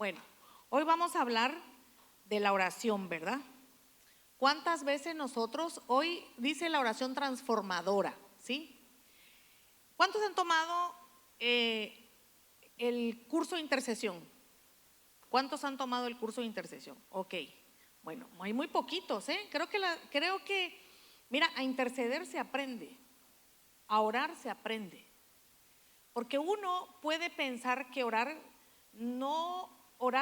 Bueno, hoy vamos a hablar de la oración, ¿verdad? ¿Cuántas veces nosotros, hoy dice la oración transformadora, ¿sí? ¿Cuántos han tomado el curso de intercesión? ¿Cuántos han tomado el curso de intercesión? Ok, bueno, hay muy poquitos, ¿eh? Creo que, mira, a interceder se aprende, a orar se aprende. Porque uno puede pensar que orar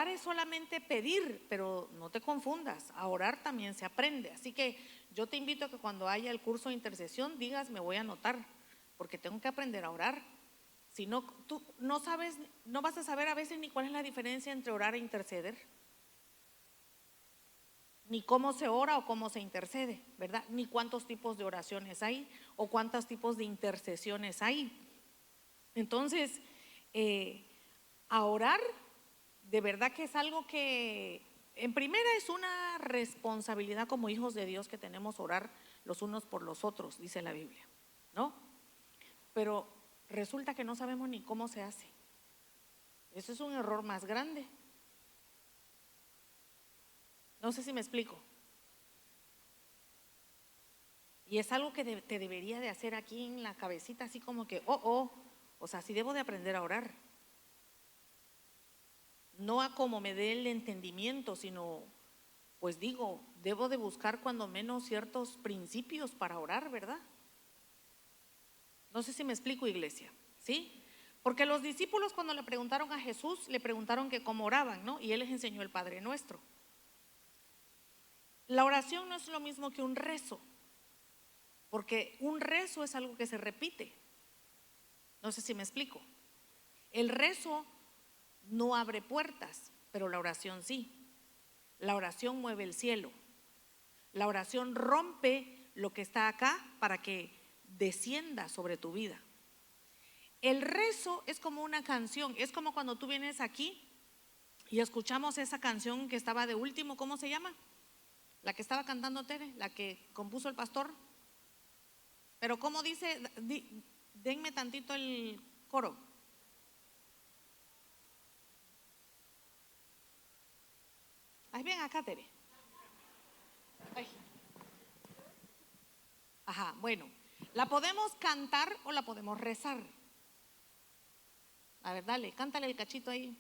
es solamente pedir, pero no te confundas, a orar también se aprende. Así que yo te invito a que cuando haya el curso de intercesión digas, me voy a anotar, porque tengo que aprender a orar. Si no, tú no sabes, no vas a saber a veces ni cuál es la diferencia entre orar e interceder, ni cómo se ora o cómo se intercede, ¿verdad? Ni cuántos tipos de oraciones hay o cuántos tipos de intercesiones hay. Entonces, a orar, de verdad que es algo que, en primera, es una responsabilidad como hijos de Dios que tenemos orar los unos por los otros, dice la Biblia, ¿no? Pero resulta que no sabemos ni cómo se hace. Eso es un error más grande. No sé si me explico. Y es algo que te debería de hacer aquí en la cabecita, así como que, o sea, sí debo de aprender a orar. No a como me dé el entendimiento, sino, pues digo, debo de buscar cuando menos ciertos principios para orar, ¿verdad? No sé si me explico, iglesia, ¿sí? Porque los discípulos cuando le preguntaron a Jesús, le preguntaron que cómo oraban, ¿no? Y Él les enseñó el Padre Nuestro. La oración no es lo mismo que un rezo, porque un rezo es algo que se repite. No sé si me explico. El rezo no abre puertas, pero la oración sí. La oración mueve el cielo. La oración rompe lo que está acá para que descienda sobre tu vida. El rezo es como una canción, es como cuando tú vienes aquí y escuchamos esa canción que estaba de último, ¿cómo se llama? La que estaba cantando Tere, la que compuso el pastor. Pero ¿cómo dice? Denme tantito el coro. Ahí bien acá, Tere. Ay. Ajá, bueno, la podemos cantar o la podemos rezar. A ver, dale, cántale el cachito ahí.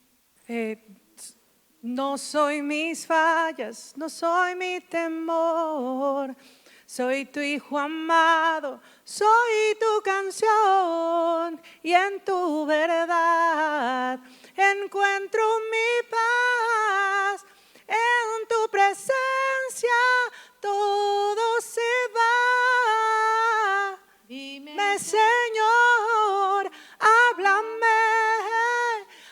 No soy mis fallas, no soy mi temor. Soy tu hijo amado, soy tu canción y en tu verdad encuentro mi paz. En tu presencia todo se va. Dime, Señor, háblame,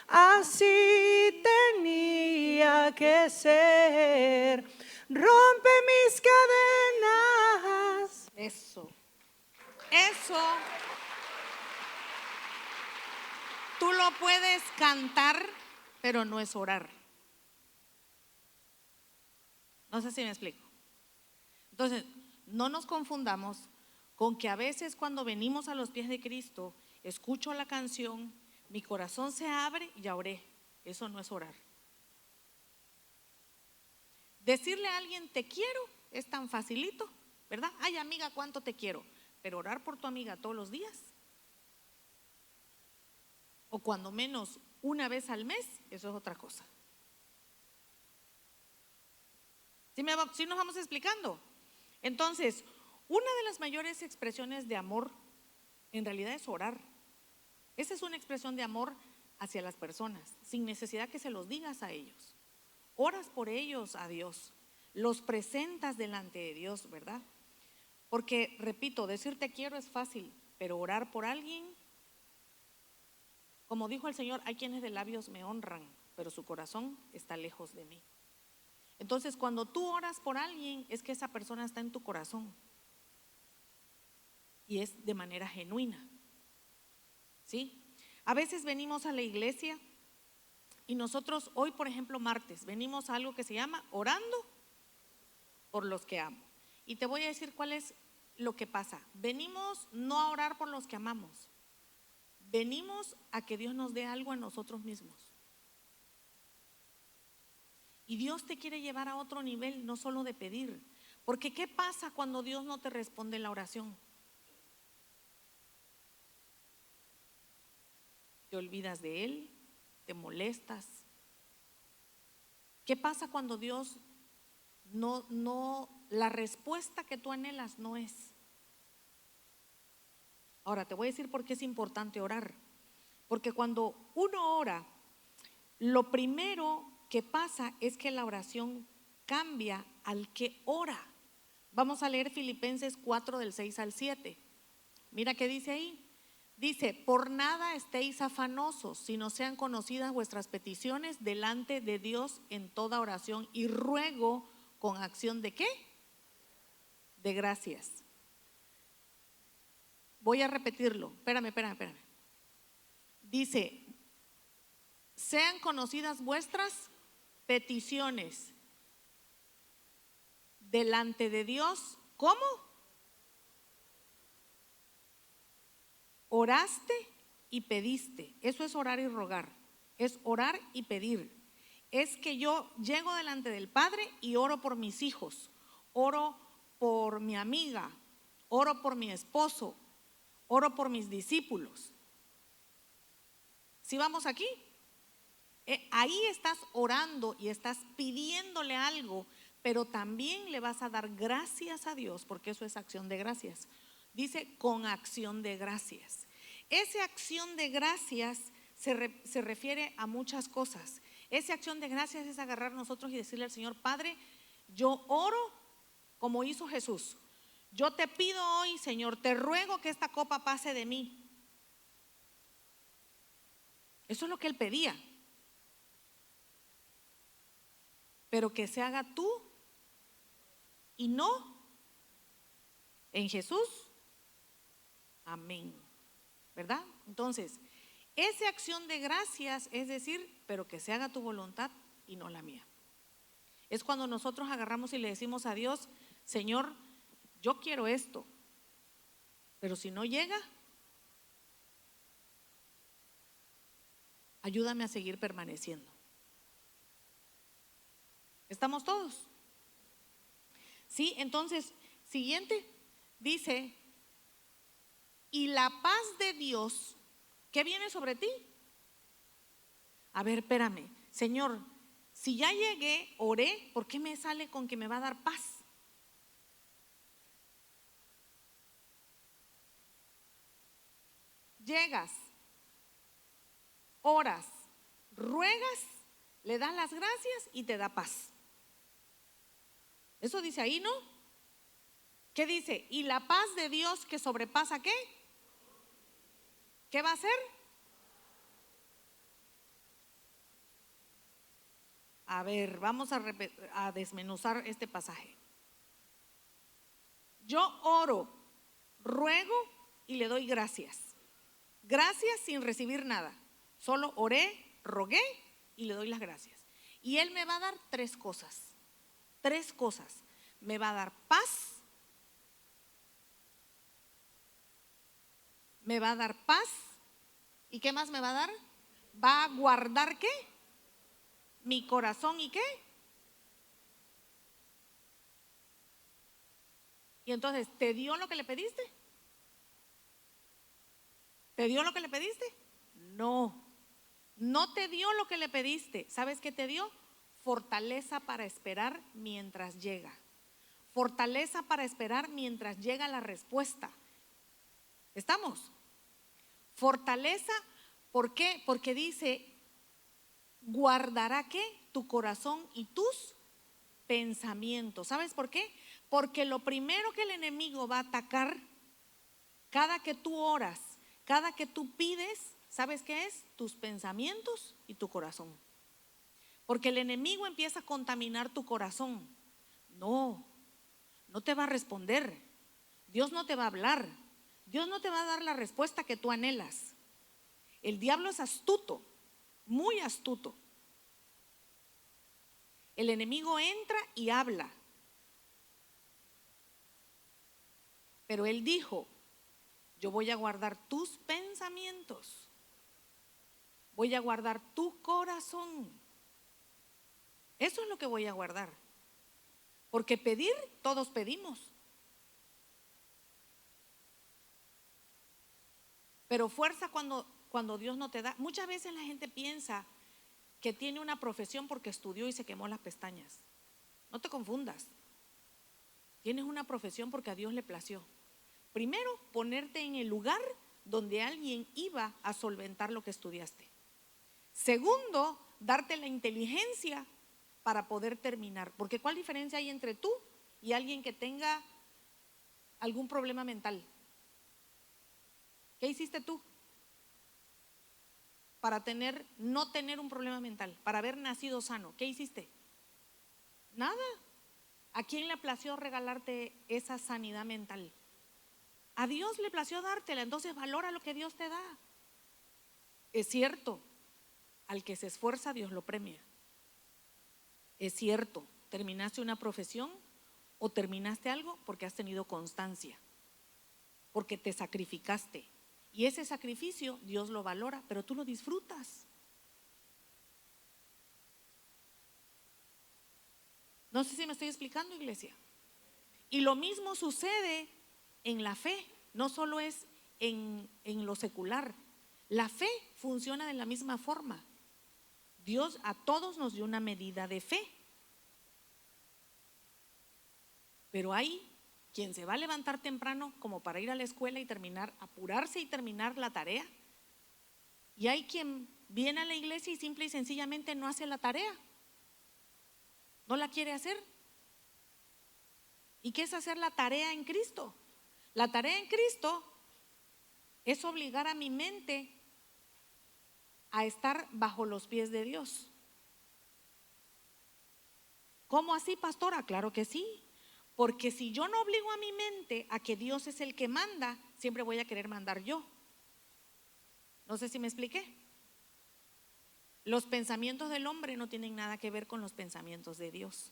así tenía que ser. Rompe mis cadenas. eso. Tú lo puedes cantar, pero no es orar. No sé si me explico. Entonces, no nos confundamos con que a veces cuando venimos a los pies de Cristo, escucho la canción, mi corazón se abre y ya oré. Eso no es orar. Decirle a alguien te quiero es tan facilito, ¿verdad? Ay, amiga, cuánto te quiero. Pero orar por tu amiga todos los días, o cuando menos una vez al mes, eso es otra cosa. ¿Sí nos vamos explicando? Entonces, una de las mayores expresiones de amor en realidad es orar. Esa es una expresión de amor hacia las personas, sin necesidad que se los digas a ellos. Oras por ellos a Dios, los presentas delante de Dios, ¿verdad? Porque, repito, decir te quiero es fácil, pero orar por alguien, como dijo el Señor, hay quienes de labios me honran, pero su corazón está lejos de mí. Entonces, cuando tú oras por alguien, es que esa persona está en tu corazón y es de manera genuina, ¿sí? A veces venimos a la iglesia y nosotros hoy, por ejemplo, martes, venimos a algo que se llama orando por los que amo. Y te voy a decir cuál es lo que pasa. Venimos no a orar por los que amamos, venimos a que Dios nos dé algo a nosotros mismos. Y Dios te quiere llevar a otro nivel, no solo de pedir. Porque ¿qué pasa cuando Dios no te responde la oración? Te olvidas de Él, te molestas. ¿Qué pasa cuando Dios la respuesta que tú anhelas no es? Ahora te voy a decir por qué es importante orar. Porque cuando uno ora, lo primero que pasa es que la oración cambia al que ora. Vamos a leer Filipenses 4 del 6 al 7. Mira qué dice ahí. Dice: por nada estéis afanosos, sino sean conocidas vuestras peticiones delante de Dios en toda oración y ruego con acción de ¿qué? De gracias. Voy a repetirlo. Espérame. Dice: sean conocidas vuestras peticiones delante de Dios. ¿Cómo? Oraste y pediste. Eso es orar y rogar. Es orar y pedir. Es que yo llego delante del Padre y oro por mis hijos, oro por mi amiga, oro por mi esposo, oro por mis discípulos. ¿Sí vamos aquí? Ahí estás orando y estás pidiéndole algo, pero también le vas a dar gracias a Dios, porque eso es acción de gracias. Dice con acción de gracias. Esa acción de gracias se refiere a muchas cosas. Esa acción de gracias es agarrar nosotros y decirle al Señor: Padre, yo oro como hizo Jesús. Yo te pido hoy, Señor, te ruego que esta copa pase de mí. Eso es lo que él pedía. Pero que se haga tú y no en Jesús. Amén. ¿Verdad? Entonces, esa acción de gracias es decir, pero que se haga tu voluntad y no la mía. Es cuando nosotros agarramos y le decimos a Dios: Señor, yo quiero esto, pero si no llega, ayúdame a seguir permaneciendo. ¿Estamos todos? Sí, entonces, siguiente, dice: y la paz de Dios, ¿qué viene sobre ti? A ver, espérame, Señor, si ya llegué, oré, ¿por qué me sale con que me va a dar paz? Llegas, oras, ruegas, le das las gracias y te da paz. Eso dice ahí, ¿no? ¿Qué dice? Y la paz de Dios que sobrepasa ¿qué? ¿Qué va a hacer? A ver, vamos a desmenuzar este pasaje. Yo oro, ruego y le doy gracias. Gracias sin recibir nada. Solo oré, rogué y le doy las gracias. Y Él me va a dar tres cosas. Tres cosas. Me va a dar paz. Me va a dar paz. ¿Y qué más me va a dar? Va a guardar ¿qué? Mi corazón ¿y qué? Y entonces, ¿te dio lo que le pediste? ¿Te dio lo que le pediste? No, no te dio lo que le pediste. ¿Sabes qué te dio? Fortaleza para esperar mientras llega. Fortaleza para esperar mientras llega la respuesta. ¿Estamos? Fortaleza, ¿por qué? Porque dice, guardará ¿qué? Tu corazón y tus pensamientos. ¿Sabes por qué? Porque lo primero que el enemigo va a atacar cada que tú oras, cada que tú pides, ¿sabes qué es? Tus pensamientos y tu corazón. Porque el enemigo empieza a contaminar tu corazón. No te va a responder. Dios no te va a hablar. Dios no te va a dar la respuesta que tú anhelas. El diablo es astuto, muy astuto. El enemigo entra y habla. Pero él dijo, yo voy a guardar tus pensamientos. Voy a guardar tu corazón. Eso es lo que voy a guardar. Porque pedir, todos pedimos. Pero fuerza cuando Dios no te da. Muchas veces la gente piensa que tiene una profesión porque estudió y se quemó las pestañas. No te confundas. Tienes una profesión porque a Dios le plació. Primero, ponerte en el lugar donde alguien iba a solventar lo que estudiaste. Segundo, darte la inteligencia para poder terminar. Porque ¿cuál diferencia hay entre tú y alguien que tenga algún problema mental? ¿Qué hiciste tú para no tener un problema mental, para haber nacido sano? ¿Qué hiciste? Nada. ¿A quién le plació regalarte esa sanidad mental? A Dios le plació dártela, entonces valora lo que Dios te da. Es cierto, al que se esfuerza Dios lo premia. Es cierto, terminaste una profesión o terminaste algo porque has tenido constancia, porque te sacrificaste. Y ese sacrificio Dios lo valora, pero tú lo disfrutas. No sé si me estoy explicando, iglesia. Y lo mismo sucede en la fe, no solo es en lo secular. La fe funciona de la misma forma. Dios a todos nos dio una medida de fe. Pero hay quien se va a levantar temprano como para ir a la escuela y apurarse y terminar la tarea. Y hay quien viene a la iglesia y simple y sencillamente no hace la tarea. No la quiere hacer. ¿Y qué es hacer la tarea en Cristo? La tarea en Cristo es obligar a mi mente a estar bajo los pies de Dios. ¿Cómo así, pastora? Claro que sí. Porque si yo no obligo a mi mente a que Dios es el que manda, siempre voy a querer mandar yo. No sé si me expliqué. Los pensamientos del hombre no tienen nada que ver con los pensamientos de Dios.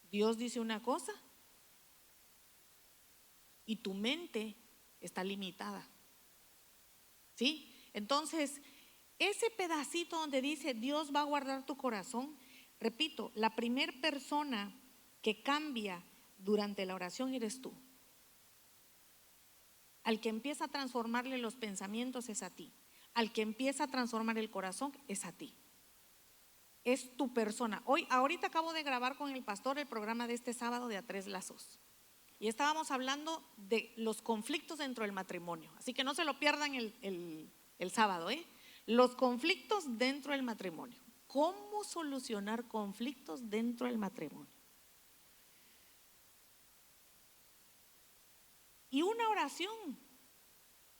Dios dice una cosa y tu mente está limitada. ¿Sí? Entonces, ese pedacito donde dice Dios va a guardar tu corazón, repito, la primera persona que cambia durante la oración eres tú. Al que empieza a transformarle los pensamientos es a ti. Al que empieza a transformar el corazón es a ti. Es tu persona. Ahorita acabo de grabar con el pastor el programa de este sábado de A Tres Lazos. Y estábamos hablando de los conflictos dentro del matrimonio. Así que no se lo pierdan el sábado, Los conflictos dentro del matrimonio. ¿Cómo solucionar conflictos dentro del matrimonio? Y una oración.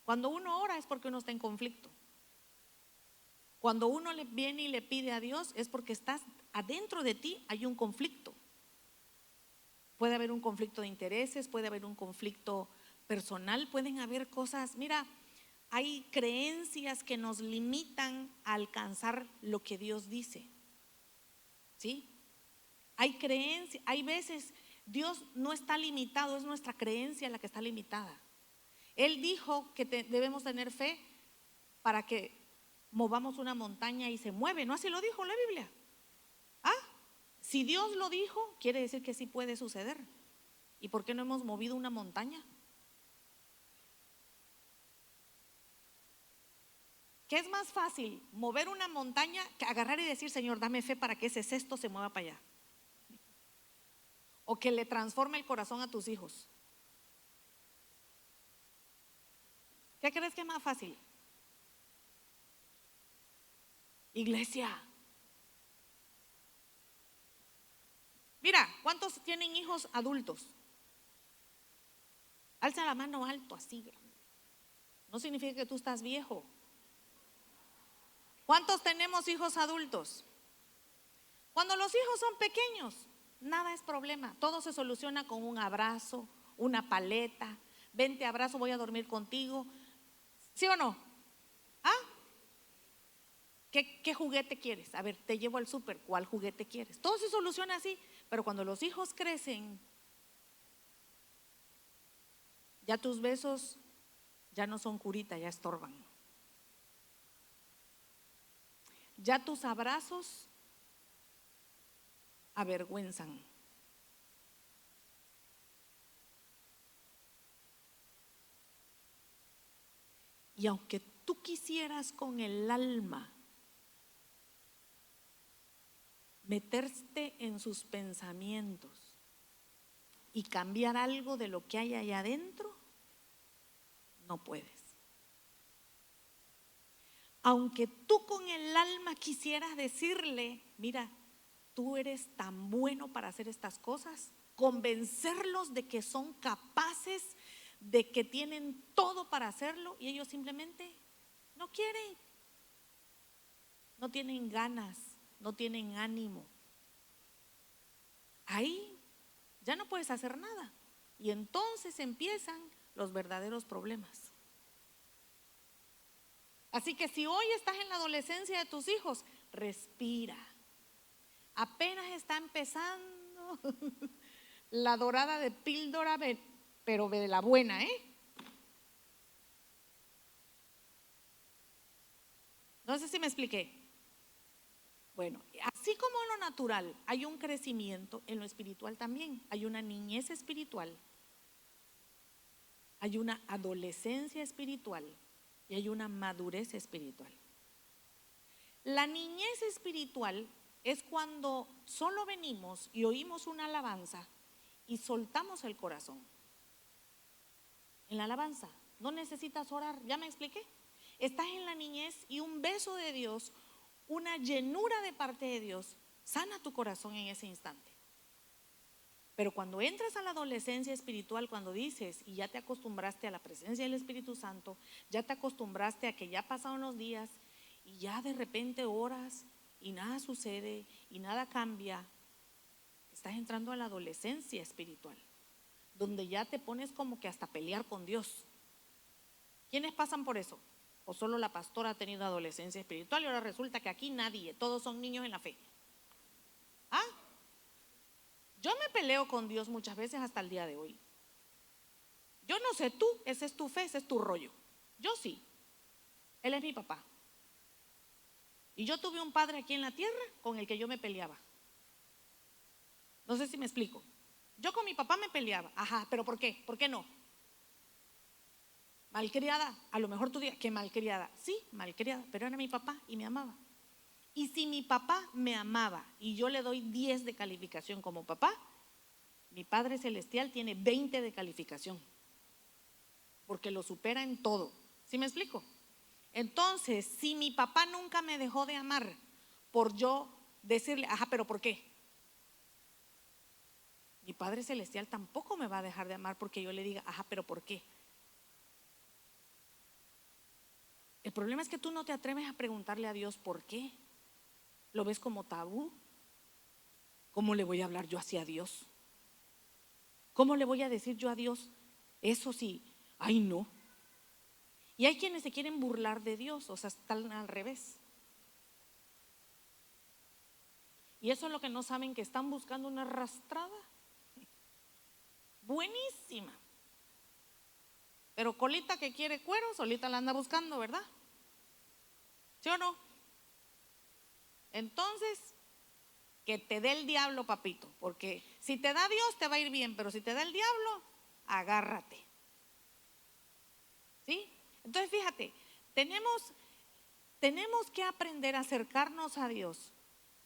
Cuando uno ora es porque uno está en conflicto. Cuando uno le viene y le pide a Dios es porque estás adentro de ti, hay un conflicto. Puede haber un conflicto de intereses, puede haber un conflicto personal, pueden haber cosas. Mira, hay creencias que nos limitan a alcanzar lo que Dios dice. ¿Sí? Hay creencias, hay veces Dios no está limitado, es nuestra creencia la que está limitada. Él dijo que debemos tener fe para que movamos una montaña y se mueve, ¿no? Así lo dijo la Biblia. Si Dios lo dijo, quiere decir que sí puede suceder. ¿Y por qué no hemos movido una montaña? ¿Qué es más fácil? Mover una montaña que agarrar y decir, Señor, dame fe para que ese cesto se mueva para allá. O que le transforme el corazón a tus hijos. ¿Qué crees que es más fácil? Iglesia. Mira, ¿cuántos tienen hijos adultos? Alza la mano alto, así grande. No significa que tú estás viejo. ¿Cuántos tenemos hijos adultos? Cuando los hijos son pequeños, nada es problema. Todo se soluciona con un abrazo, una paleta. Ven, te abrazo, voy a dormir contigo. ¿Sí o no? ¿Qué juguete quieres? A ver, te llevo al súper, ¿cuál juguete quieres? Todo se soluciona así, pero cuando los hijos crecen, ya tus besos ya no son curita, ya estorban. ya tus abrazos avergüenzan. Y aunque tú quisieras con el alma meterte en sus pensamientos y cambiar algo de lo que hay allá adentro, no puedes. Aunque tú con el alma quisieras decirle, mira, tú eres tan bueno para hacer estas cosas, convencerlos de que son capaces, de que tienen todo para hacerlo, y ellos simplemente no quieren, no tienen ganas, no tienen ánimo. Ahí ya no puedes hacer nada, y entonces empiezan los verdaderos problemas. Así que si hoy estás en la adolescencia de tus hijos, respira. Apenas está empezando la dorada de píldora, pero de la buena, No sé si me expliqué. Bueno, así como en lo natural hay un crecimiento, en lo espiritual también. Hay una niñez espiritual, hay una adolescencia espiritual y hay una madurez espiritual. La niñez espiritual es cuando solo venimos y oímos una alabanza y soltamos el corazón. En la alabanza no necesitas orar, ya me expliqué. Estás en la niñez y un beso de Dios, una llenura de parte de Dios, sana tu corazón en ese instante. Pero cuando entras a la adolescencia espiritual, cuando dices y ya te acostumbraste a la presencia del Espíritu Santo, ya te acostumbraste a que ya pasaron los días y ya de repente oras y nada sucede y nada cambia, estás entrando a la adolescencia espiritual, donde ya te pones como que hasta pelear con Dios. ¿Quiénes pasan por eso? ¿O solo la pastora ha tenido adolescencia espiritual y ahora resulta que aquí nadie, todos son niños en la fe? Yo me peleo con Dios muchas veces hasta el día de hoy. Yo no sé tú, ese es tu fe, ese es tu rollo. Yo sí, Él es mi papá. Y yo tuve un padre aquí en la tierra con el que yo me peleaba. No sé si me explico. Yo con mi papá me peleaba. Ajá, ¿pero por qué? ¿Por qué no? Malcriada, a lo mejor tú digas, ¿qué malcriada? Sí, malcriada, pero era mi papá y me amaba. Y si mi papá me amaba y yo le doy 10 de calificación como papá, mi Padre Celestial tiene 20 de calificación, porque lo supera en todo. ¿Sí me explico? Entonces, si mi papá nunca me dejó de amar por yo decirle, ajá, ¿pero por qué? Mi Padre Celestial tampoco me va a dejar de amar porque yo le diga, ajá, ¿pero por qué? El problema es que tú no te atreves a preguntarle a Dios por qué. ¿Lo ves como tabú? ¿Cómo le voy a hablar yo hacia Dios? ¿Cómo le voy a decir yo a Dios? Eso sí, ay no. Y hay quienes se quieren burlar de Dios, o sea, están al revés. Y eso es lo que no saben, que están buscando una arrastrada buenísima. Pero colita que quiere cuero, solita la anda buscando, ¿verdad? ¿Sí o no? Entonces, que te dé el diablo, papito, porque si te da Dios te va a ir bien, pero si te da el diablo, agárrate. ¿Sí? Entonces, fíjate, tenemos que aprender a acercarnos a Dios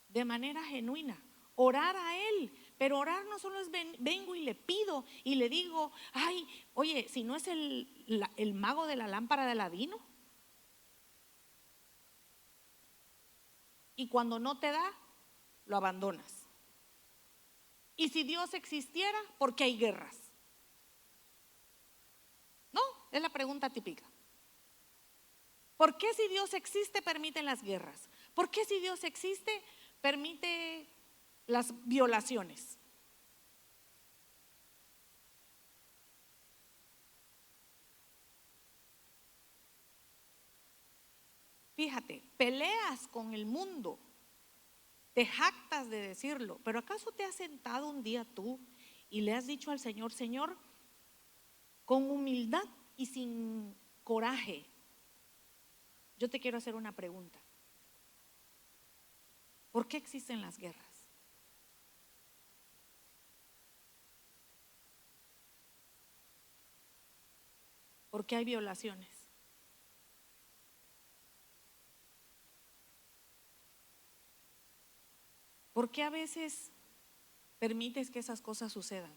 de manera genuina, orar a Él. Pero orar no solo es vengo y le pido y le digo, ay, oye, si no es el mago de la lámpara de Aladino. Y cuando no te da, lo abandonas. Y si Dios existiera, ¿por qué hay guerras? No, es la pregunta típica. ¿Por qué si Dios existe permiten las guerras? ¿Por qué si Dios existe permite las violaciones? Fíjate, peleas con el mundo, te jactas de decirlo, pero ¿acaso te has sentado un día tú y le has dicho al Señor, Señor, con humildad y sin coraje, yo te quiero hacer una pregunta? ¿Por qué existen las guerras? ¿Por qué hay violaciones? ¿Por qué a veces permites que esas cosas sucedan?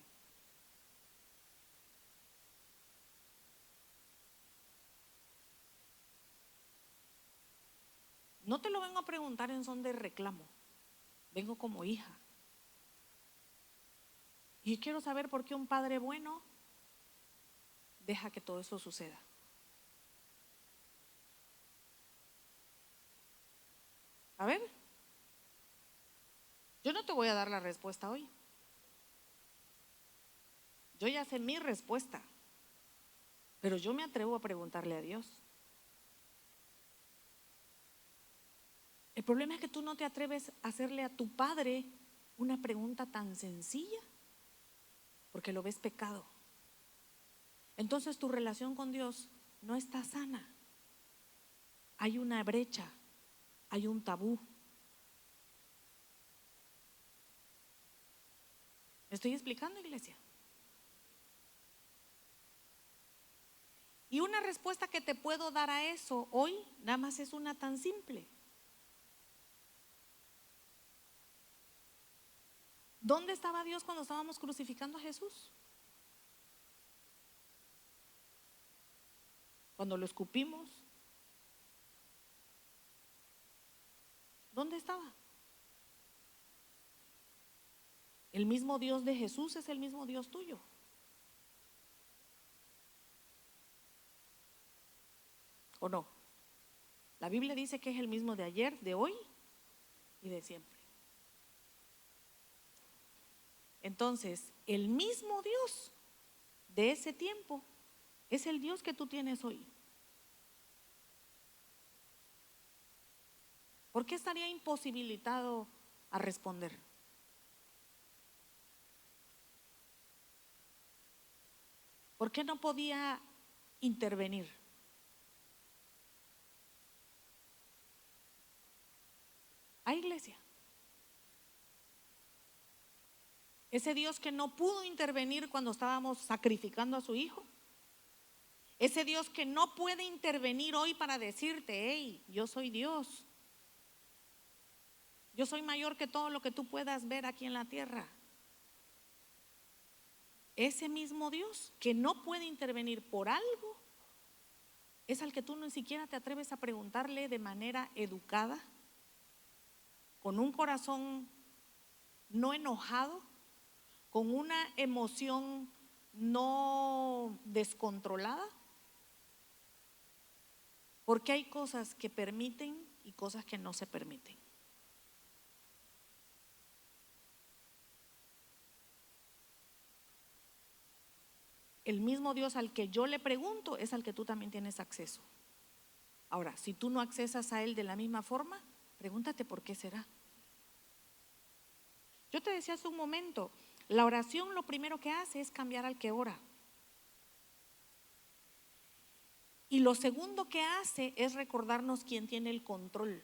No te lo vengo a preguntar en son de reclamo, vengo como hija. Y quiero saber por qué un padre bueno deja que todo eso suceda. A ver, yo no te voy a dar la respuesta hoy. Yo ya sé mi respuesta, pero yo me atrevo a preguntarle a Dios. El problema es que tú no te atreves a hacerle a tu padre una pregunta tan sencilla, porque lo ves pecado. Entonces tu relación con Dios no está sana. Hay una brecha, hay un tabú. ¿Me estoy explicando, iglesia? Y una respuesta que te puedo dar a eso hoy nada más es una tan simple. ¿Dónde estaba Dios cuando estábamos crucificando a Jesús? Cuando lo escupimos, ¿dónde estaba? El mismo Dios de Jesús es el mismo Dios tuyo. ¿O no? La Biblia dice que es el mismo de ayer, de hoy y de siempre. Entonces, el mismo Dios de ese tiempo es el Dios que tú tienes hoy. ¿Por qué estaría imposibilitado a responder? ¿Por qué no podía intervenir? ¿Hay iglesia? Ese Dios que no pudo intervenir cuando estábamos sacrificando a su hijo. Ese Dios que no puede intervenir hoy para decirte, hey, yo soy Dios. Yo soy mayor que todo lo que tú puedas ver aquí en la tierra. Ese mismo Dios que no puede intervenir por algo es al que tú ni siquiera te atreves a preguntarle de manera educada, con un corazón no enojado, con una emoción no descontrolada. Porque hay cosas que permiten y cosas que no se permiten. El mismo Dios al que yo le pregunto es al que tú también tienes acceso. Ahora, si tú no accesas a Él de la misma forma, pregúntate por qué será. Yo te decía hace un momento, la oración lo primero que hace es cambiar al que ora. Y lo segundo que hace es recordarnos quién tiene el control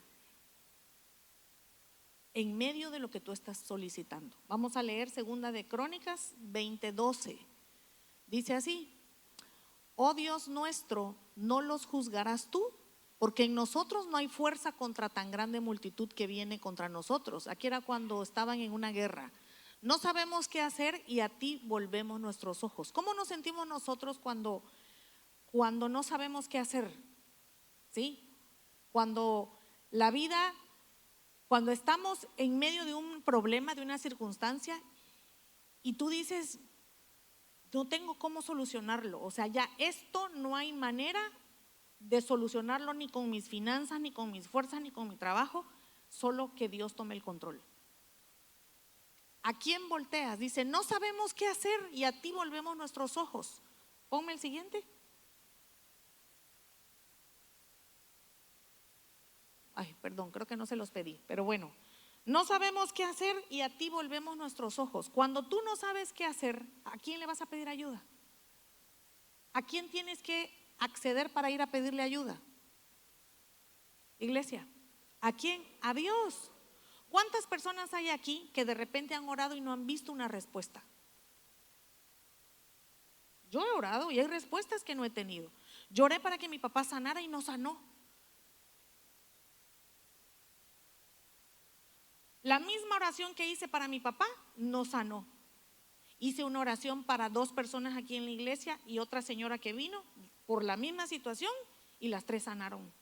en medio de lo que tú estás solicitando. Vamos a leer Segunda de Crónicas 20:12. Dice así: oh Dios nuestro, no los juzgarás tú, porque en nosotros no hay fuerza contra tan grande multitud que viene contra nosotros. Aquí era cuando estaban en una guerra. No sabemos qué hacer y a ti volvemos nuestros ojos. ¿Cómo nos sentimos nosotros cuando no sabemos qué hacer? ¿Sí? Cuando la vida, cuando estamos en medio de un problema, de una circunstancia, y tú dices, no tengo cómo solucionarlo. O sea, ya esto no hay manera de solucionarlo ni con mis finanzas, ni con mis fuerzas, ni con mi trabajo, solo que Dios tome el control. ¿A quién volteas? Dice, no sabemos qué hacer y a ti volvemos nuestros ojos. Ponme el siguiente. Ay, perdón, creo que no se los pedí, pero bueno. No sabemos qué hacer y a ti volvemos nuestros ojos. Cuando tú no sabes qué hacer, ¿a quién le vas a pedir ayuda? ¿A quién tienes que acceder para ir a pedirle ayuda? Iglesia, ¿a quién? A Dios. ¿Cuántas personas hay aquí que de repente han orado y no han visto una respuesta? Yo he orado y hay respuestas que no he tenido. Lloré para que mi papá sanara y no sanó. La misma oración que hice para mi papá no sanó. Hice una oración para 2 personas aquí en la iglesia y otra señora que vino por la misma situación y las 3 sanaron.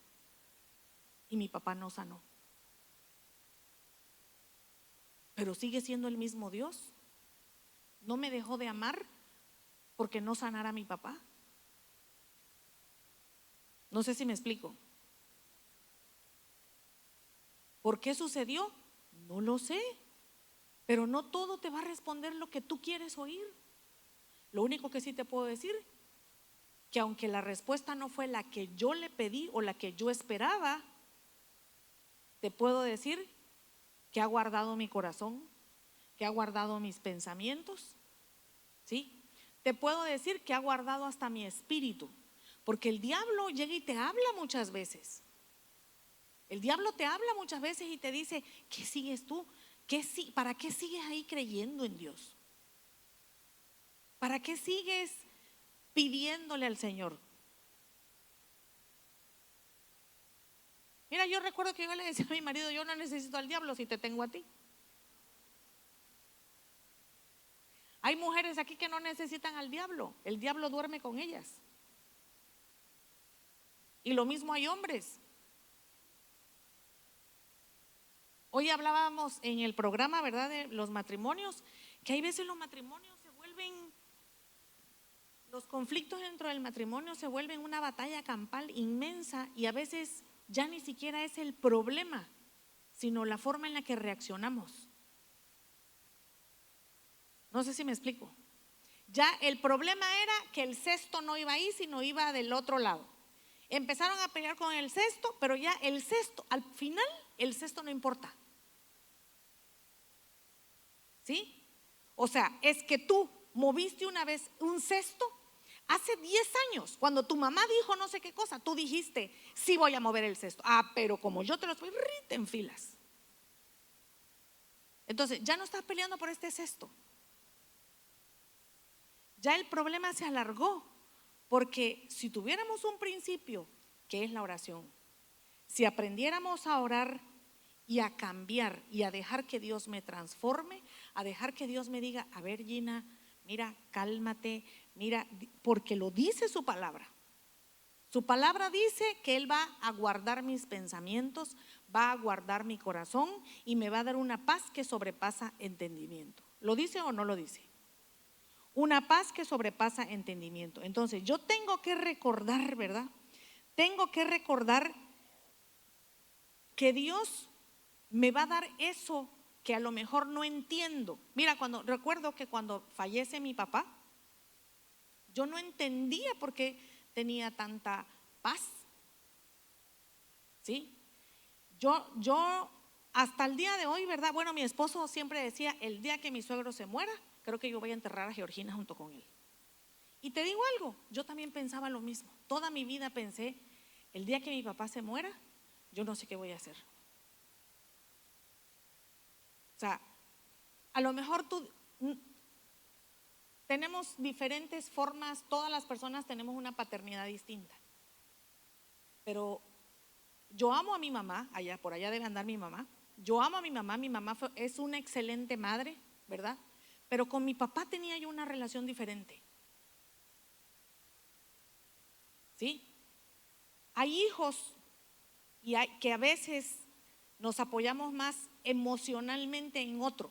Y mi papá no sanó. Pero sigue siendo el mismo Dios. No me dejó de amar porque no sanara a mi papá. No sé si me explico. ¿Por qué sucedió? No lo sé. Pero no todo te va a responder lo que tú quieres oír. Lo único que sí te puedo decir, que aunque la respuesta no fue la que yo le pedí o la que yo esperaba, te puedo decir que ha guardado mi corazón, que ha guardado mis pensamientos, ¿sí? Te puedo decir que ha guardado hasta mi espíritu, porque el diablo llega y te habla muchas veces. El diablo te habla muchas veces y te dice, ¿qué sigues tú? ¿Para qué sigues ahí creyendo en Dios? ¿Para qué sigues pidiéndole al Señor? Mira, yo recuerdo que yo le decía a mi marido, yo no necesito al diablo si te tengo a ti. Hay mujeres aquí que no necesitan al diablo, el diablo duerme con ellas. Y lo mismo hay hombres. Hoy hablábamos en el programa, ¿verdad?, de los matrimonios, que hay veces los matrimonios se vuelven, los conflictos dentro del matrimonio se vuelven una batalla campal inmensa y a veces ya ni siquiera es el problema, sino la forma en la que reaccionamos. No sé si me explico. Ya el problema era que el cesto no iba ahí, sino iba del otro lado. Empezaron a pelear con el cesto, pero ya el cesto, al final, el cesto no importa. ¿Sí? O sea, es que tú moviste una vez un cesto hace 10 años, cuando tu mamá dijo no sé qué cosa, tú dijiste, sí voy a mover el cesto. Pero como yo te lo estoy, te enfilas. Entonces, ya no estás peleando por este cesto. Ya el problema se alargó, porque si tuviéramos un principio, que es la oración, si aprendiéramos a orar y a cambiar y a dejar que Dios me transforme, a dejar que Dios me diga, a ver Gina, mira, cálmate, mira, porque lo dice su palabra. Su palabra dice que Él va a guardar mis pensamientos, va a guardar mi corazón y me va a dar una paz que sobrepasa entendimiento. ¿Lo dice o no lo dice? Una paz que sobrepasa entendimiento. Entonces yo tengo que recordar, ¿verdad? Tengo que recordar que Dios me va a dar eso que a lo mejor no entiendo. Mira, recuerdo que cuando fallece mi papá, yo no entendía por qué tenía tanta paz. ¿Sí? Yo hasta el día de hoy, ¿verdad? Bueno, mi esposo siempre decía, el día que mi suegro se muera, creo que yo voy a enterrar a Georgina junto con él. Y te digo algo, yo también pensaba lo mismo. Toda mi vida pensé, el día que mi papá se muera, yo no sé qué voy a hacer. O sea, a lo mejor tenemos diferentes formas, todas las personas tenemos una paternidad distinta. Pero yo amo a mi mamá, por allá debe andar mi mamá. Yo amo a mi mamá es una excelente madre, ¿verdad? Pero con mi papá tenía yo una relación diferente. ¿Sí? Hay hijos que a veces nos apoyamos más emocionalmente en otro.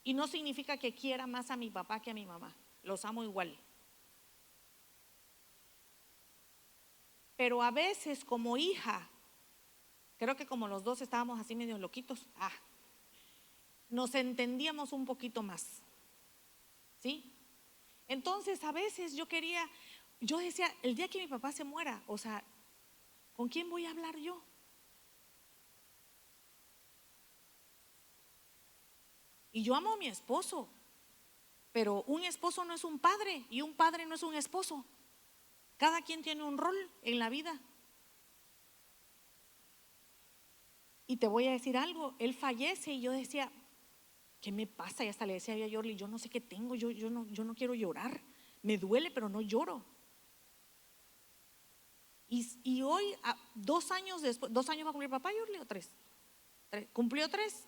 Y no significa que quiera más a mi papá que a mi mamá. Los amo igual. Pero a veces como hija, creo que como los dos estábamos así medio loquitos, nos entendíamos un poquito más. ¿Sí? Entonces a veces yo decía, el día que mi papá se muera, o sea, ¿con quién voy a hablar yo? Y yo amo a mi esposo, pero un esposo no es un padre y un padre no es un esposo. Cada quien tiene un rol en la vida. Y te voy a decir algo, él fallece y yo decía, ¿qué me pasa? Y hasta le decía a Yorli, yo no sé qué tengo, yo no quiero llorar, me duele pero no lloro. Y hoy, 2 años después, 2 años va a cumplir papá Yorli, ¿o 3? ¿Cumplió 3?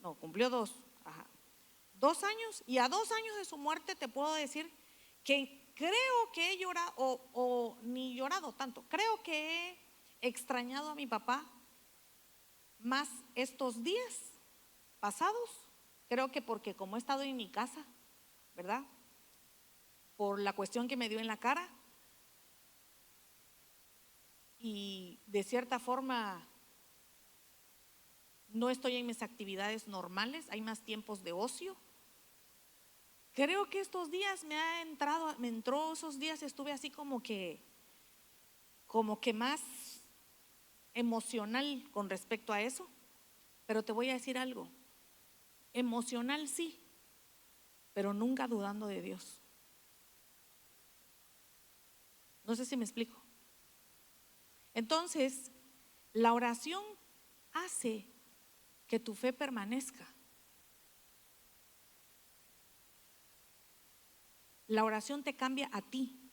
No, cumplió 2. Ajá. 2 años, y a 2 años de su muerte te puedo decir que creo que he llorado, o ni llorado tanto, creo que he extrañado a mi papá más estos días pasados. Creo que porque como he estado en mi casa, ¿verdad? Por la cuestión que me dio en la cara, y de cierta forma no estoy en mis actividades normales, hay más tiempos de ocio. Creo que estos días me entró esos días, estuve así como que más emocional con respecto a eso. Pero te voy a decir algo, emocional sí, pero nunca dudando de Dios. No sé si me explico. Entonces, la oración hace que tu fe permanezca. La oración te cambia a ti.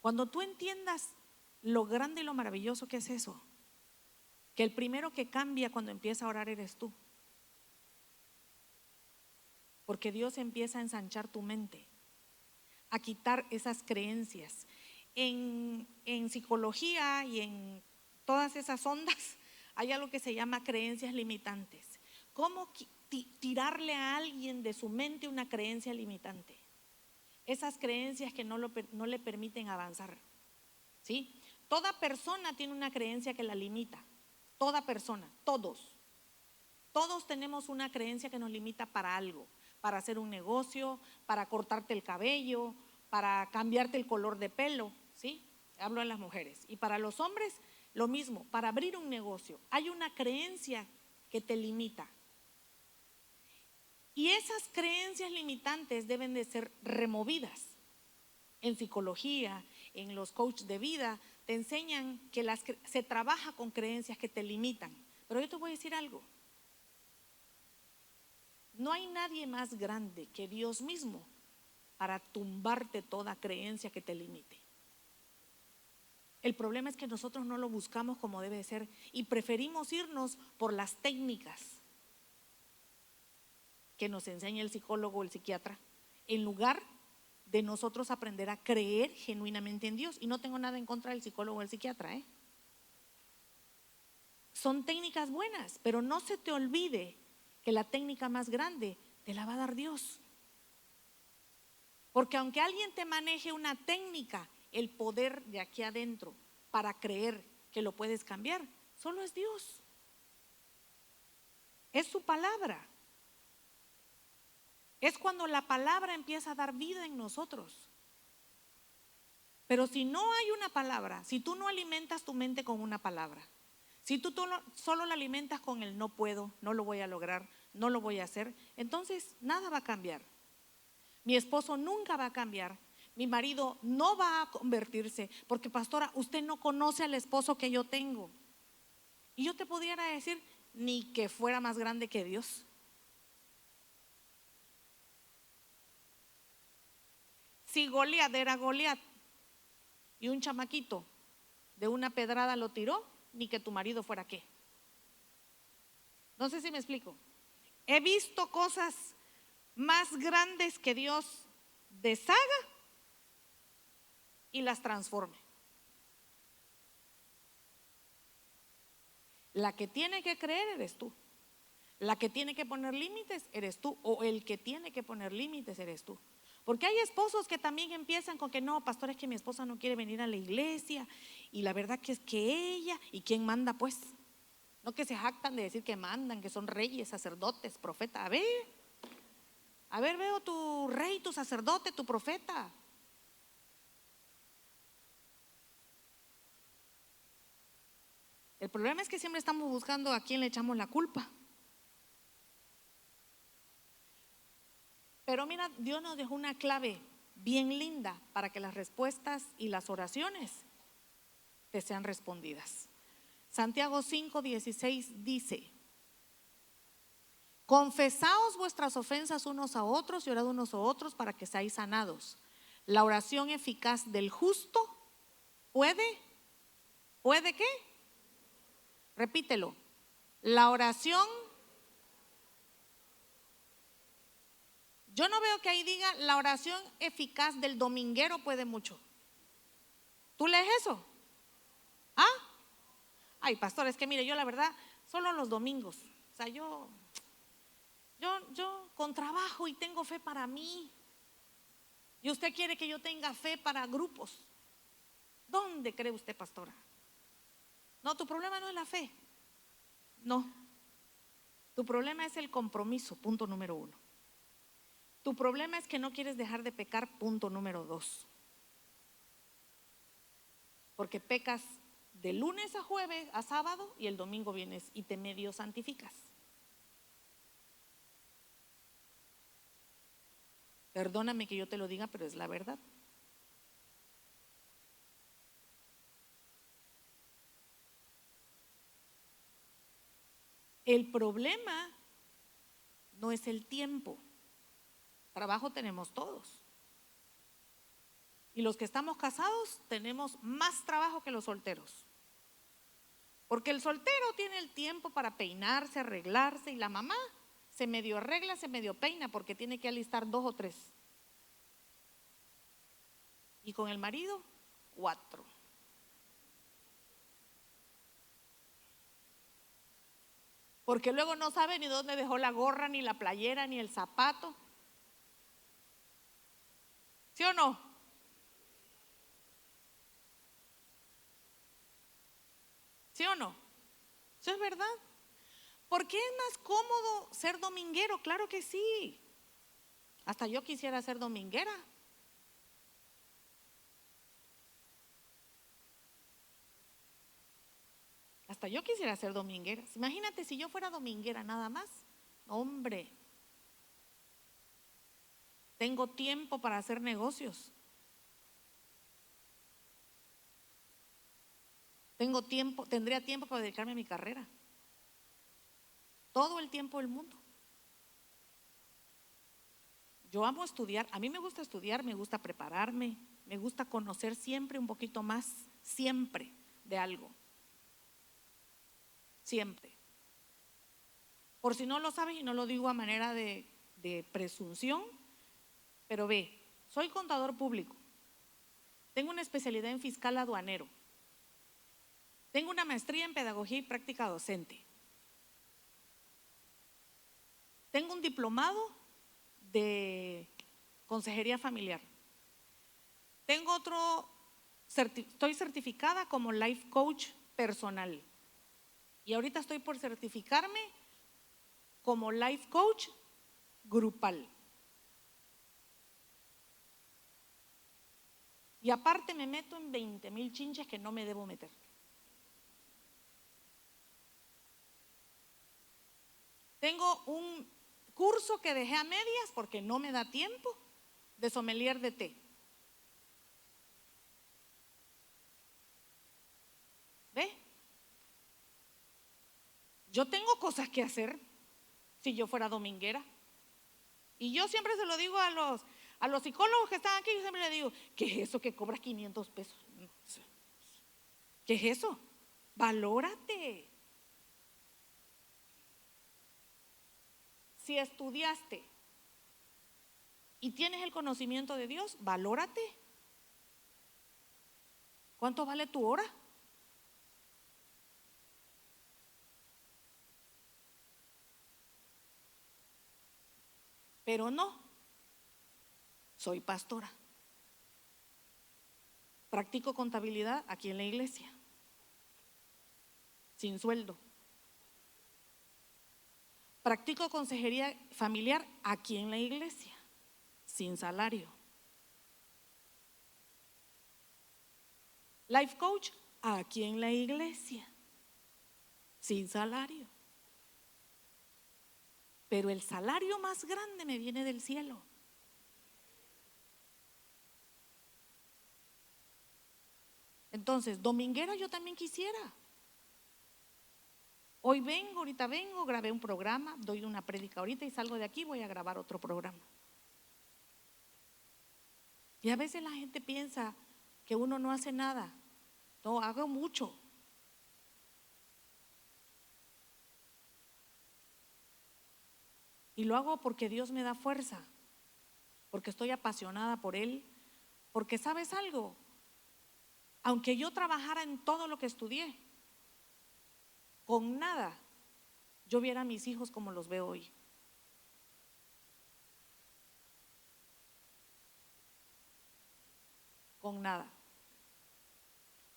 Cuando tú entiendas lo grande y lo maravilloso que es eso, que el primero que cambia cuando empieza a orar eres tú. Porque Dios empieza a ensanchar tu mente, a quitar esas creencias. En psicología y en todas esas ondas hay algo que se llama creencias limitantes. ¿Cómo tirarle a alguien de su mente una creencia limitante? Esas creencias que no le permiten avanzar, ¿sí? Toda persona tiene una creencia que la limita. Toda persona, todos tenemos una creencia que nos limita para algo, para hacer un negocio, para cortarte el cabello, para cambiarte el color de pelo, ¿sí? Hablo de las mujeres. Y para los hombres, lo mismo, para abrir un negocio. Hay una creencia que te limita. Y esas creencias limitantes deben de ser removidas. En psicología, en los coaches de vida, te enseñan que se trabaja con creencias que te limitan. Pero yo te voy a decir algo. No hay nadie más grande que Dios mismo para tumbarte toda creencia que te limite. El problema es que nosotros no lo buscamos como debe ser y preferimos irnos por las técnicas que nos enseña el psicólogo o el psiquiatra, en lugar de nosotros aprender a creer genuinamente en Dios. Y no tengo nada en contra del psicólogo o el psiquiatra, Son técnicas buenas, pero no se te olvide que la técnica más grande te la va a dar Dios. Porque aunque alguien te maneje una técnica, el poder de aquí adentro para creer que lo puedes cambiar, solo es Dios. Es su palabra. Es cuando la palabra empieza a dar vida en nosotros. Pero si no hay una palabra, si tú no alimentas tu mente con una palabra, si tú solo la alimentas con el no puedo, no lo voy a lograr, no lo voy a hacer, entonces nada va a cambiar. Mi esposo nunca va a cambiar, mi marido no va a convertirse, porque pastora, usted no conoce al esposo que yo tengo. Y yo te pudiera decir, ni que fuera más grande que Dios. Si Goliat era Goliat y un chamaquito de una pedrada lo tiró, ni que tu marido fuera qué. No sé si me explico. He visto cosas más grandes que Dios deshaga y las transforme. La que tiene que creer eres tú. La que tiene que poner límites eres tú, o el que tiene que poner límites eres tú. Porque hay esposos que también empiezan con que no, pastor, es que mi esposa no quiere venir a la iglesia y la verdad que es que ella, ¿y quién manda pues? No, que se jactan de decir que mandan, que son reyes, sacerdotes, profetas. A ver, veo tu rey, tu sacerdote, tu profeta. El problema es que siempre estamos buscando a quién le echamos la culpa. Pero mira, Dios nos dejó una clave bien linda para que las respuestas y las oraciones te sean respondidas. Santiago 5:16 dice: confesaos vuestras ofensas unos a otros y orad unos a otros para que seáis sanados. La oración eficaz del justo ¿puede qué? Repítelo. La oración, yo no veo que ahí diga la oración eficaz del dominguero puede mucho. ¿Tú lees eso? ¿Ah? Ay, pastor, es que mire, yo la verdad, solo los domingos. O sea, yo con trabajo y tengo fe para mí. Y usted quiere que yo tenga fe para grupos. ¿Dónde cree usted, pastora? No, tu problema no es la fe. No. Tu problema es el compromiso, punto número 1. Tu problema es que no quieres dejar de pecar, punto número 2. Porque pecas de lunes a jueves, a sábado, y el domingo vienes y te medio santificas. Perdóname que yo te lo diga, pero es la verdad. El problema no es el tiempo. Trabajo tenemos todos. Y los que estamos casados tenemos más trabajo que los solteros. Porque el soltero tiene el tiempo para peinarse, arreglarse, y la mamá se medio arregla, se medio peina porque tiene que alistar 2 o 3. Y con el marido, 4. Porque luego no sabe ni dónde dejó la gorra, ni la playera, ni el zapato. ¿Sí o no? ¿Sí o no? Eso es verdad. ¿Por qué es más cómodo ser dominguero? Claro que sí. Hasta yo quisiera ser dominguera. Hasta yo quisiera ser dominguera. Imagínate si yo fuera dominguera nada más. Hombre, tengo tiempo para hacer negocios. Tendría tiempo para dedicarme a mi carrera. Todo el tiempo del mundo. Yo amo estudiar. A mí me gusta estudiar, me gusta prepararme, me gusta conocer siempre un poquito más, siempre, de algo. Siempre. Por si no lo sabes, y no lo digo a manera de presunción, pero ve, soy contador público, tengo una especialidad en fiscal aduanero, tengo una maestría en pedagogía y práctica docente, tengo un diplomado de consejería familiar, tengo estoy certificada como life coach personal. Y ahorita estoy por certificarme como life coach grupal. Y aparte me meto en 20,000 chinches que no me debo meter. Tengo un curso que dejé a medias porque no me da tiempo de sommelier de té. ¿Ve? Yo tengo cosas que hacer si yo fuera dominguera. Y yo siempre se lo digo a los psicólogos que están aquí, yo siempre les digo, ¿qué es eso que cobras 500 pesos? ¿Qué es eso? Valórate. Si estudiaste y tienes el conocimiento de Dios, valórate. ¿Cuánto vale tu hora? Pero no, soy pastora. Practico contabilidad aquí en la iglesia, sin sueldo. Practico consejería familiar aquí en la iglesia, sin salario. Life coach aquí en la iglesia, sin salario. Pero el salario más grande me viene del cielo. Entonces, dominguera yo también quisiera. Hoy vengo, ahorita vengo, grabé un programa, doy una prédica ahorita y salgo de aquí, voy a grabar otro programa. Y a veces la gente piensa que uno no hace nada. No, hago mucho. Y lo hago porque Dios me da fuerza, porque estoy apasionada por Él, porque ¿sabes algo? Aunque yo trabajara en todo lo que estudié, con nada, yo viera a mis hijos como los veo hoy. Con nada.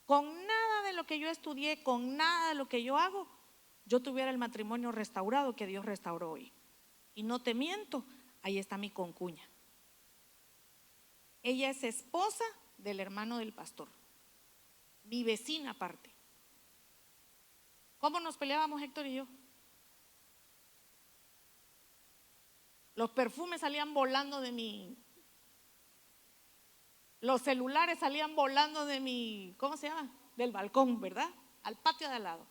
Con nada de lo que yo estudié, con nada de lo que yo hago, yo tuviera el matrimonio restaurado que Dios restauró hoy. Y no te miento, ahí está mi concuña. Ella es esposa del hermano del pastor, mi vecina aparte. ¿Cómo nos peleábamos Héctor y yo? Los perfumes salían volando de mí. Los celulares salían volando de mi, ¿cómo se llama? Del balcón, ¿verdad? Al patio de al lado.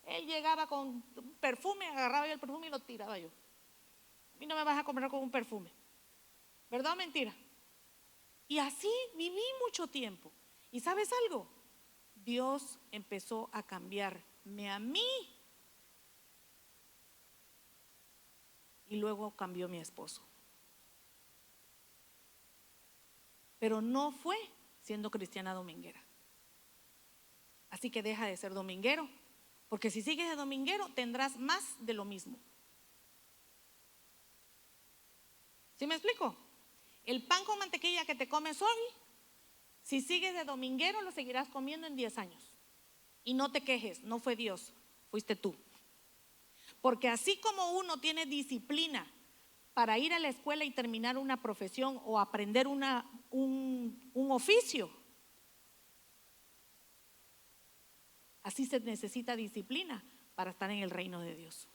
Él llegaba con un perfume, agarraba yo el perfume y lo tiraba yo. A mí no me vas a comprar con un perfume. ¿Verdad o mentira? Y así viví mucho tiempo. ¿Y sabes algo? Dios empezó a cambiarme a mí. Y luego cambió mi esposo. Pero no fue siendo cristiana dominguera. Así que deja de ser dominguero, porque si sigues de dominguero tendrás más de lo mismo. ¿Sí me explico? El pan con mantequilla que te comes hoy, si sigues de dominguero lo seguirás comiendo en 10 años. Y no te quejes, no fue Dios, fuiste tú. Porque así como uno tiene disciplina para ir a la escuela y terminar una profesión o aprender un oficio, así se necesita disciplina para estar en el reino de Dios.